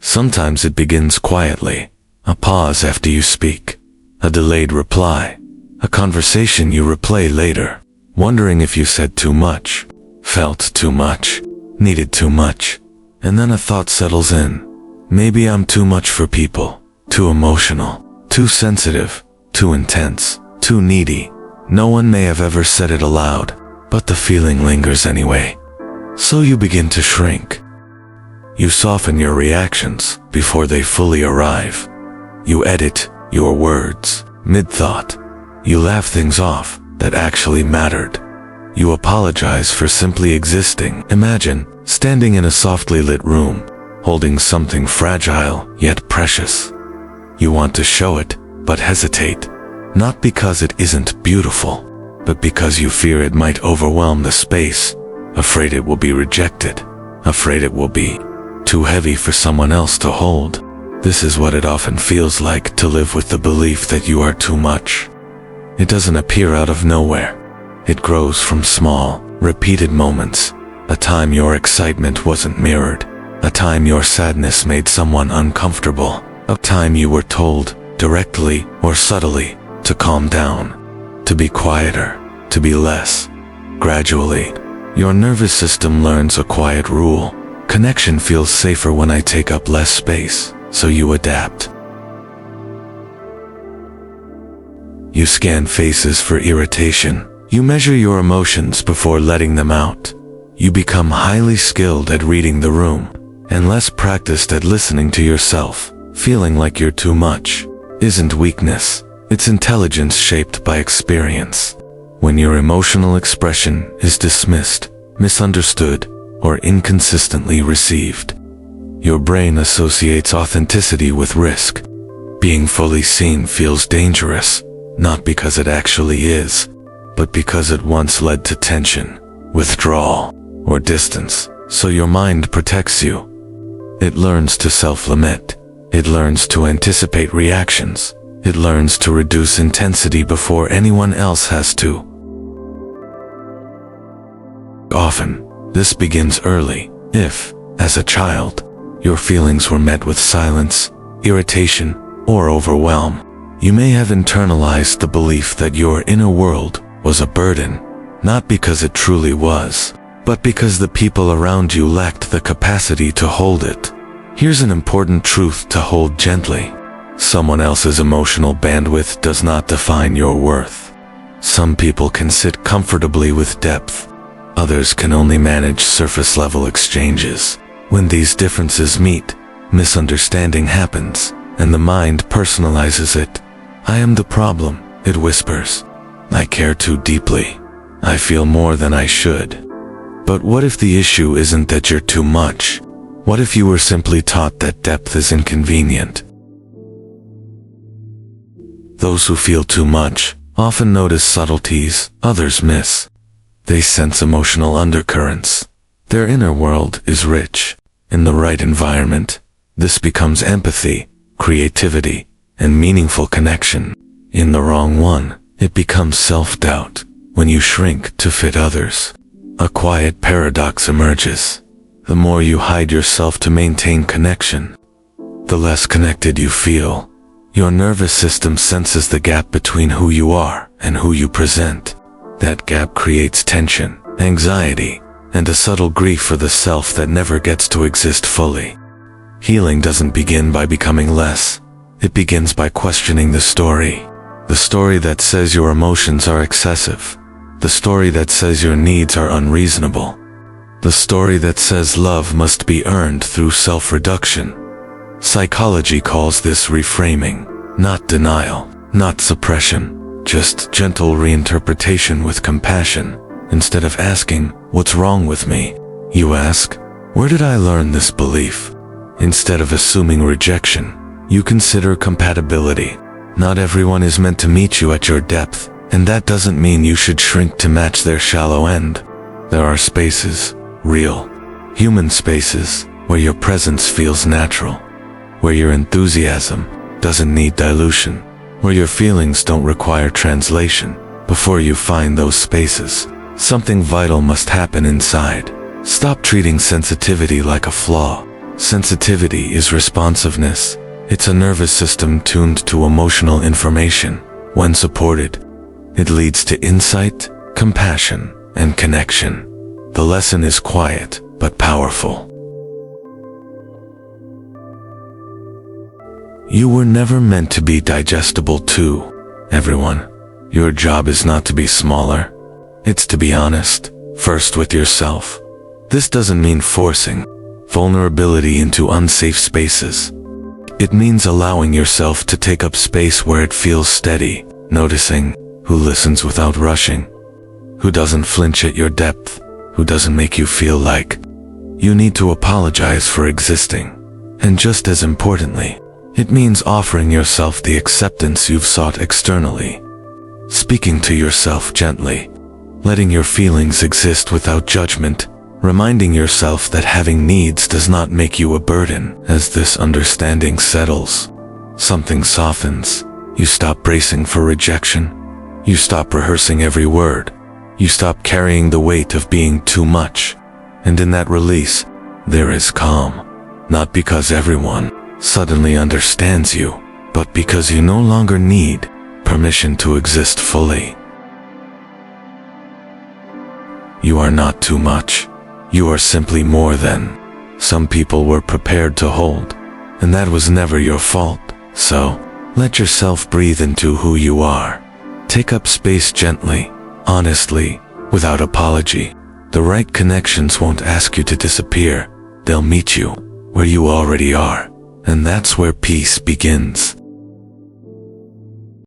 Sometimes it begins quietly, a pause after you speak, a delayed reply, a conversation you replay later, wondering if you said too much, felt too much, needed too much, and then a thought settles in. Maybe I'm too much for people, too emotional, too sensitive, too intense, too needy. No one may have ever said it aloud, but the feeling lingers anyway. So you begin to shrink. You soften your reactions before they fully arrive. You edit your words mid-thought. You laugh things off that actually mattered. You apologize for simply existing. Imagine standing in a softly lit room, holding something fragile yet precious. You want to show it, but hesitate, not because it isn't beautiful, but because you fear it might overwhelm the space, afraid it will be rejected, afraid it will be too heavy for someone else to hold. This is what it often feels like to live with the belief that you are too much. It doesn't appear out of nowhere. It grows from small, repeated moments, a time your excitement wasn't mirrored, a time your sadness made someone uncomfortable, a time you were told, directly or subtly, to calm down, to be quieter, to be less. Gradually, your nervous system learns a quiet rule. Connection feels safer when I take up less space, so you adapt. You scan faces for irritation. You measure your emotions before letting them out. You become highly skilled at reading the room, and less practiced at listening to yourself. Feeling like you're too much isn't weakness, it's intelligence shaped by experience. When your emotional expression is dismissed, misunderstood, or inconsistently received, your brain associates authenticity with risk. Being fully seen feels dangerous, not because it actually is, but because it once led to tension, withdrawal, or distance. So your mind protects you. It learns to self-limit. It learns to anticipate reactions. It learns to reduce intensity before anyone else has to. Often, this begins early. If, as a child, your feelings were met with silence, irritation, or overwhelm, you may have internalized the belief that your inner world was a burden, not because it truly was, but because the people around you lacked the capacity to hold it. Here's an important truth to hold gently. Someone else's emotional bandwidth does not define your worth. Some people can sit comfortably with depth. Others can only manage surface-level exchanges. When these differences meet, misunderstanding happens, and the mind personalizes it. I am the problem, it whispers. I care too deeply. I feel more than I should. But what if the issue isn't that you're too much? What if you were simply taught that depth is inconvenient? Those who feel too much often notice subtleties others miss. They sense emotional undercurrents. Their inner world is rich. In the right environment, this becomes empathy, creativity, and meaningful connection. In the wrong one, it becomes self-doubt. When you shrink to fit others, a quiet paradox emerges. The more you hide yourself to maintain connection, the less connected you feel. Your nervous system senses the gap between who you are and who you present. That gap creates tension, anxiety, and a subtle grief for the self that never gets to exist fully. Healing doesn't begin by becoming less. It begins by questioning the story. The story that says your emotions are excessive. The story that says your needs are unreasonable. The story that says love must be earned through self-reduction. Psychology calls this reframing, not denial, not suppression. Just gentle reinterpretation with compassion. Instead of asking, "What's wrong with me?" you ask, "Where did I learn this belief?" Instead of assuming rejection, you consider compatibility. Not everyone is meant to meet you at your depth, and that doesn't mean you should shrink to match their shallow end. There are spaces, real, human spaces, where your presence feels natural, where your enthusiasm doesn't need dilution, where your feelings don't require translation. Before you find those spaces, something vital must happen inside. Stop treating sensitivity like a flaw. Sensitivity is responsiveness. It's a nervous system tuned to emotional information. When supported, it leads to insight, compassion, and connection. The lesson is quiet, but powerful. You were never meant to be digestible to everyone. Your job is not to be smaller. It's to be honest, first with yourself. This doesn't mean forcing vulnerability into unsafe spaces. It means allowing yourself to take up space where it feels steady, noticing who listens without rushing, who doesn't flinch at your depth, who doesn't make you feel like you need to apologize for existing. And just as importantly, it means offering yourself the acceptance you've sought externally. Speaking to yourself gently, letting your feelings exist without judgment, reminding yourself that having needs does not make you a burden. As this understanding settles, something softens. You stop bracing for rejection. You stop rehearsing every word. You stop carrying the weight of being too much. And in that release, there is calm. Not because everyone suddenly understands you, but because you no longer need permission to exist fully. You are not too much. You are simply more than some people were prepared to hold, and that was never your fault. So, let yourself breathe into who you are. Take up space gently, honestly, without apology. The right connections won't ask you to disappear. They'll meet you where you already are, and that's where peace begins.